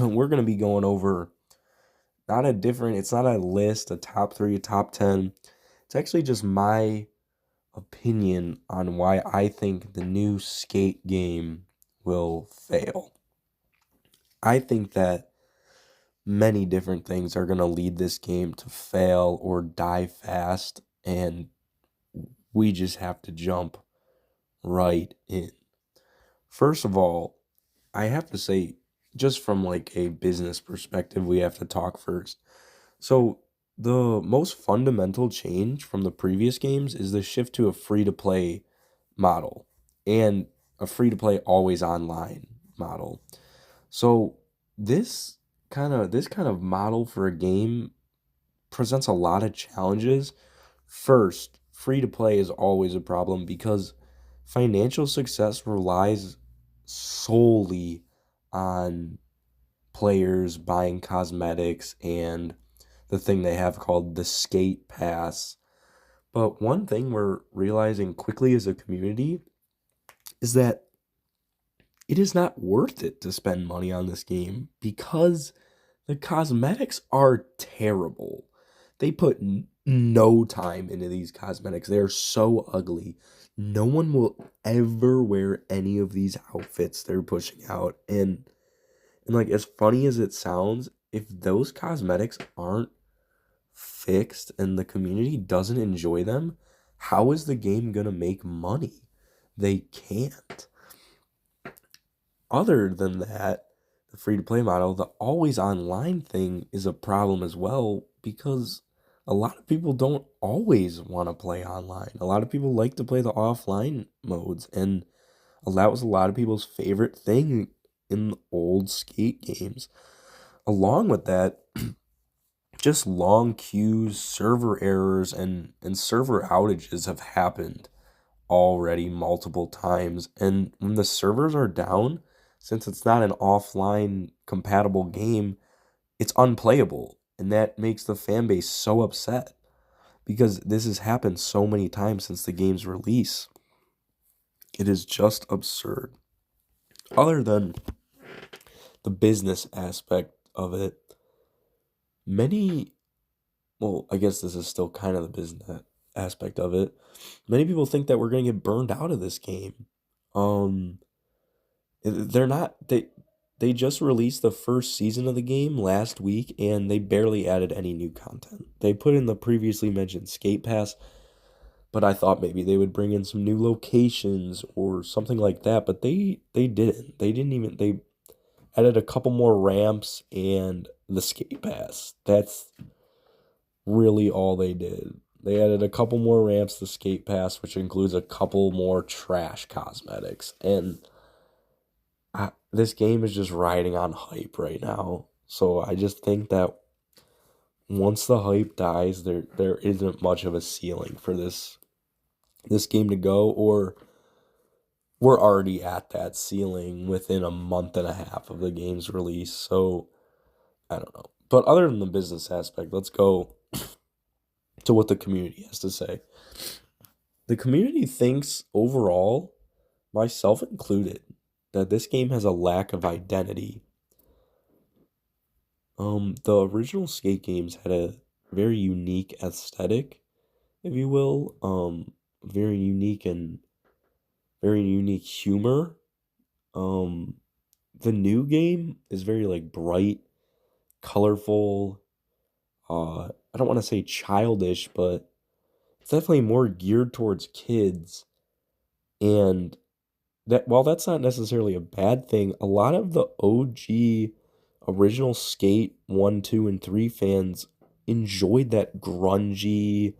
we're going to be going over it's not a list, a top three, a top 10. It's actually just my opinion on why I think the new skate game will fail. I think that many different things are going to lead this game to fail or die fast, and we just have to jump right in. First of all, I have to say, just from like a business perspective, we have to talk first. So, the most fundamental change from the previous games is the shift to a free to play model and a free to play always online model. So, this kind of model for a game presents a lot of challenges. First, free to play is always a problem because financial success relies solely on players buying cosmetics and the thing they have called the skate pass. But one thing we're realizing quickly as a community is that it is not worth it to spend money on this game because the cosmetics are terrible. They put no time into these cosmetics. They are so ugly. No one will ever wear any of these outfits they're pushing out. And like as funny as it sounds, if those cosmetics aren't fixed and the community doesn't enjoy them, how is the game gonna make money? They can't. Other than that, the free to play model, the always online thing is a problem as well because a lot of people don't always want to play online. A lot of people like to play the offline modes, and that was a lot of people's favorite thing in old skate games. Along with that, just long queues, server errors, and server outages have happened already multiple times. And when the servers are down, since it's not an offline compatible game, it's unplayable. And that makes the fan base so upset because this has happened so many times since the game's release. It is just absurd. Other than the business aspect of it, many, well, I guess this is still kind of the business aspect of it. Many people think that we're going to get burned out of this game. Um, they're not they just released the first season of the game last week and they barely added any new content. They put in the previously mentioned skate pass, but I thought maybe they would bring in some new locations or something like that, but they didn't. They didn't even they added a couple more ramps and the skate pass. That's really all they did. They added a couple more ramps to skate pass, which includes a couple more trash cosmetics. And this game is just riding on hype right now. So I just think that once the hype dies, there isn't much of a ceiling for this game to go, or we're already at that ceiling within a month and a half of the game's release. So I don't know. But other than the business aspect, let's go to what the community has to say. The community thinks overall, myself included, that this game has a lack of identity. The original skate games had a very unique aesthetic, if you will. Very unique and very unique humor. Um, the new game is very like bright, colorful. I don't want to say childish, but it's definitely more geared towards kids. And that while that's not necessarily a bad thing, a lot of the OG original Skate 1, 2, and 3 fans enjoyed that grungy,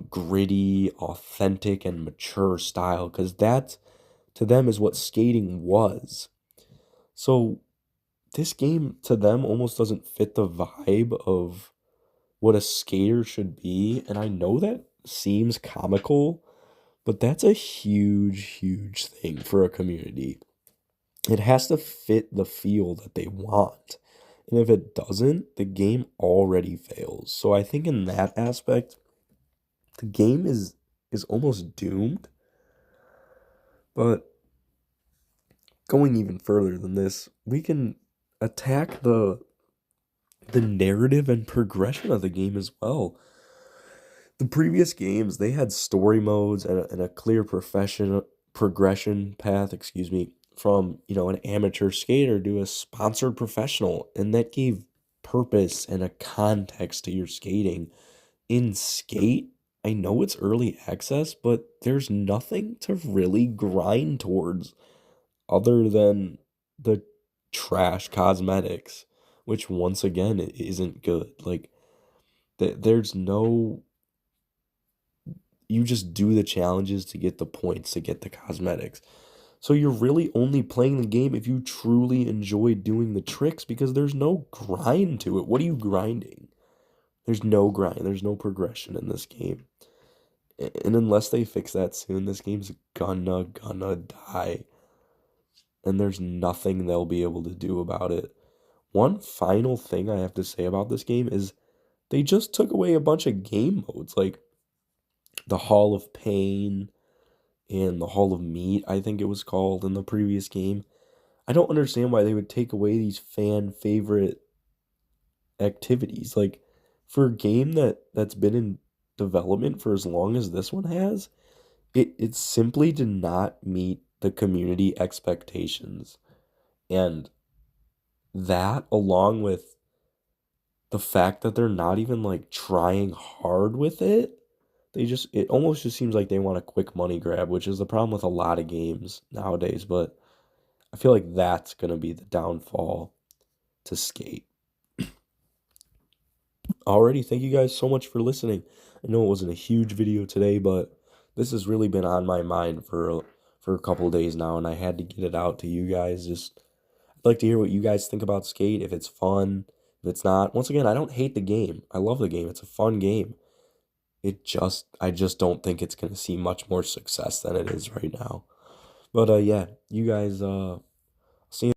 gritty, authentic, and mature style because that to them is what skating was. So this game to them almost doesn't fit the vibe of what a skater should be. And I know that seems comical, but that's a huge, huge thing for a community. It has to fit the feel that they want. And if it doesn't, the game already fails. So I think in that aspect, the game is almost doomed. But going even further than this, we can attack the narrative and progression of the game as well. The previous games, they had story modes and a clear profession progression path, excuse me, from, an amateur skater to a sponsored professional, and that gave purpose and a context to your skating. In Skate, I know it's early access, but there's nothing to really grind towards other than the trash cosmetics, which once again isn't good. Like there's no, you just do the challenges to get the points to get the cosmetics. So you're really only playing the game if you truly enjoy doing the tricks because there's no grind to it. What are you grinding? There's no grind. There's no progression in this game. And unless they fix that soon, this game's gonna die. And there's nothing they'll be able to do about it. One final thing I have to say about this game is they just took away a bunch of game modes, like the Hall of Pain and the Hall of Meat, I think it was called in the previous game. I don't understand why they would take away these fan favorite activities. Like for a game that's been in development for as long as this one has, it simply did not meet the community expectations. And that along with the fact that they're not even like trying hard with it, it almost just seems like they want a quick money grab, which is the problem with a lot of games nowadays, but I feel like that's going to be the downfall to Skate. Alrighty, thank you guys so much for listening. I know it wasn't a huge video today, but this has really been on my mind for a couple of days now, and I had to get it out to you guys. Just I'd like to hear what you guys think about Skate, if it's fun, if it's not. Once again, I don't hate the game. I love the game. It's a fun game. I just don't think it's gonna see much more success than it is right now. But yeah, you guys